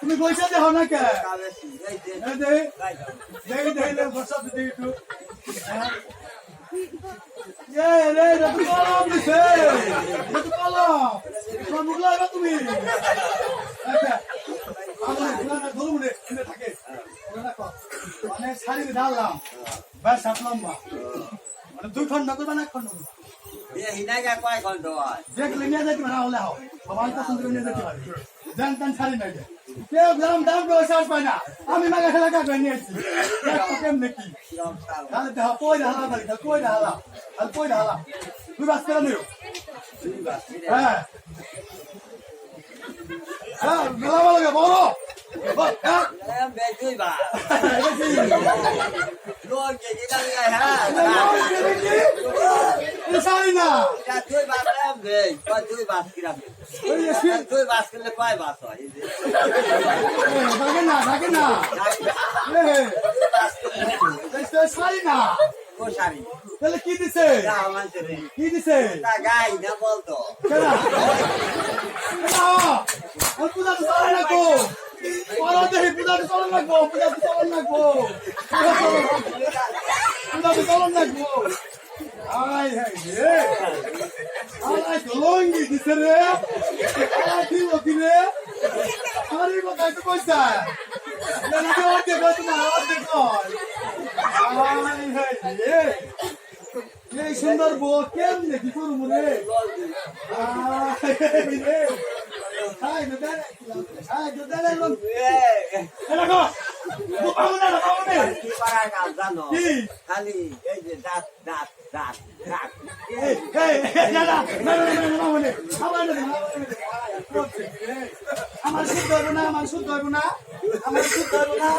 তুমি পয়সা দেও না কে বর্ষা তুমি শাড়ি ঢাললাম ব্যাস 7 লম্বা মানে 2 খন্ড করবা না 1 খন্ড দেখলে নিয়ে যেতে না হলে হও সবাই পছন্দ করে নিয়ে যেতে পারে দেন তেন শাড়ি নাই কেউ দাম দাম করে সাজ পায় না আমি মাগা খেলা কাজ নিয়েছি কেমনে কি তাহলে দেহ কই ঢালা বাড়ি কই ঢালা আর কই ঢালা তুই বাস করে নিও হ্যাঁ হ্যাঁ মেলা বলে বড় শাড়ি না থাকে না শাড়ি না তাহলে কি দিছে কি দিছে গাই না বলতো পূজা তো চলে রাখো পূজা তো চলে রাখবো পূজা তো চলে রাখবো পূজা তো চলে রাখবো আয় হাই রে আয় লঙ্গি দিছে রে আয় কি বকি রে আরে কোথায় তো পয়সা না না ওকে কত না ওকে কই আয় হাই রে এই সুন্দর বউ কেমনে কি করব রে আয় রে হাই দাদা হাই দাদা লোক এলাকা বুপাউনা বুপাউনা কি পারা কাজ জানো কি খালি এই যে দাঁত দাঁত দাঁত দাঁত এই দাদা না মানে আমার শুদ্ধ হইব না আমার শুদ্ধ হইব না আমার শুদ্ধ হইব না